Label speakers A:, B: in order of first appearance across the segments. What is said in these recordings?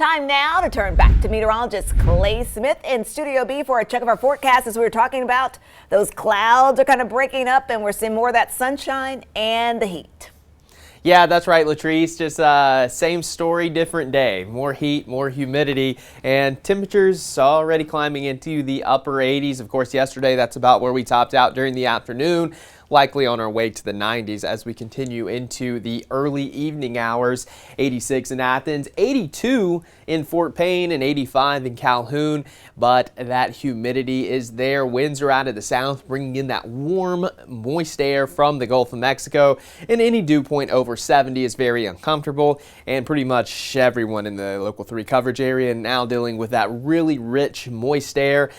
A: Time now to turn back to meteorologist Clay Smith in Studio B for a check of our forecast. As we were talking about, those clouds are kind of breaking up and we're seeing more of that sunshine and the heat.
B: Yeah, that's right, Latrice. Just same story, different day. More heat, more humidity, and temperatures already climbing into the upper 80s. Of course, yesterday, that's about where we topped out during the afternoon. Likely on our way to the 90s as we continue into the early evening hours. 86 in Athens, 82 in Fort Payne, and 85 in Calhoun. But that humidity is there. Winds are out of the south, bringing in that warm, moist air from the Gulf of Mexico. And any dew point over 70 is very uncomfortable. And pretty much everyone in the Local 3 coverage area now dealing with that really rich, moist air,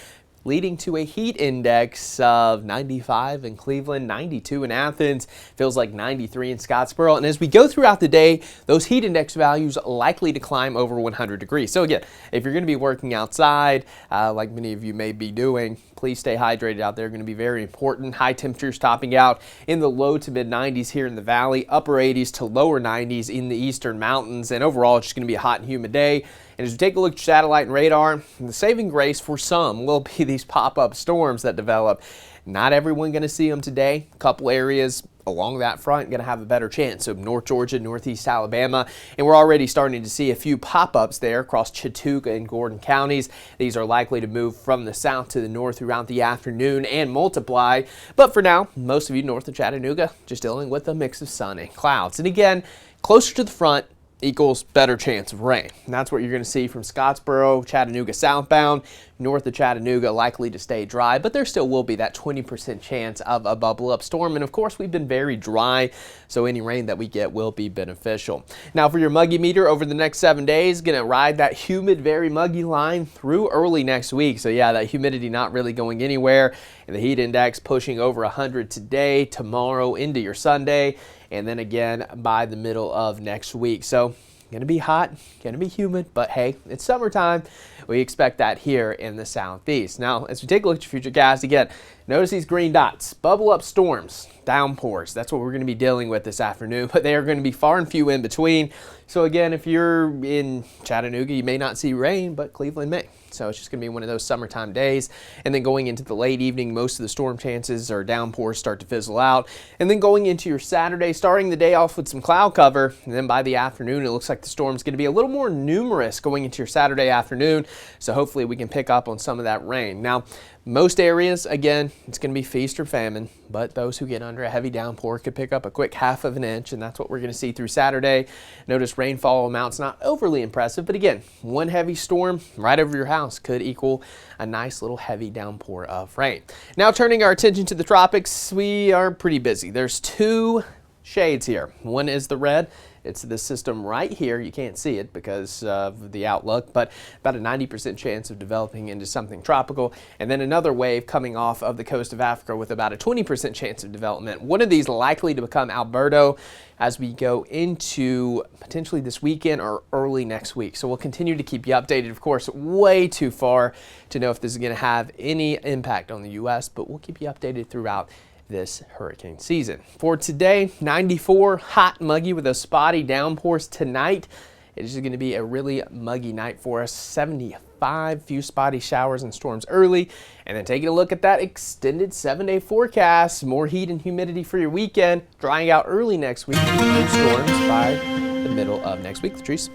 B: leading to a heat index of 95 in Cleveland, 92 in Athens, feels like 93 in Scottsboro. And as we go throughout the day, those heat index values likely to climb over 100 degrees. So again, if you're going to be working outside, like many of you may be doing, please stay hydrated out there. Going to be very important. High temperatures topping out in the low to mid 90s here in the valley, upper 80s to lower 90s in the eastern mountains. And overall, it's just going to be a hot and humid day. And as we take a look at satellite and radar, the saving grace for some will be these pop-up storms that develop. Not everyone going to see them today. A couple areas along that front going to have a better chance. So North Georgia, Northeast Alabama, and we're already starting to see a few pop-ups there across Chattooga and Gordon counties. These are likely to move from the south to the north throughout the afternoon and multiply. But for now, most of you north of Chattanooga just dealing with a mix of sun and clouds. And again, closer to the front equals better chance of rain. And that's what you're going to see from Scottsboro, Chattanooga southbound, north of Chattanooga likely to stay dry, but there still will be that 20% chance of a bubble up storm. And of course, we've been very dry, so any rain that we get will be beneficial. Now for your muggy meter over the next 7 days, going to ride that humid, very muggy line through early next week. So yeah, that humidity not really going anywhere, and the heat index pushing over 100 today, tomorrow into your Sunday, and then again by the middle of next week. So going to be hot, going to be humid, but hey, it's summertime. We expect that here in the southeast. Now, as we take a look at your future gas, again, notice these green dots, bubble up storms, downpours. That's what we're going to be dealing with this afternoon, but they are going to be far and few in between. So again, if you're in Chattanooga, you may not see rain, but Cleveland may. So it's just going to be one of those summertime days. And then going into the late evening, most of the storm chances or downpours start to fizzle out. And then going into your Saturday, starting the day off with some cloud cover. And then by the afternoon, it looks like the storm's going to be a little more numerous going into your Saturday afternoon. So hopefully we can pick up on some of that rain. Now, most areas, again, it's going to be feast or famine, but those who get under a heavy downpour could pick up a quick 1/2 inch, and that's what we're going to see through Saturday. Notice rainfall amounts not overly impressive, but again, one heavy storm right over your house could equal a nice little heavy downpour of rain. Now turning our attention to the tropics, we are pretty busy. There's two shades here. One is the red. It's this system right here. You can't see it because of the outlook, but about a 90% chance of developing into something tropical. And then another wave coming off of the coast of Africa with about a 20% chance of development. One of these likely to become Alberto as we go into potentially this weekend or early next week. So we'll continue to keep you updated. Of course, way too far to know if this is going to have any impact on the U.S., but we'll keep you updated throughout this hurricane season. For today, 94, hot, muggy with those spotty downpours tonight. It is going to be a really muggy night for us. 75, few spotty showers and storms early. And then taking a look at that extended 7-day forecast, more heat and humidity for your weekend, drying out early next week, no storms by the middle of next week. Latrice.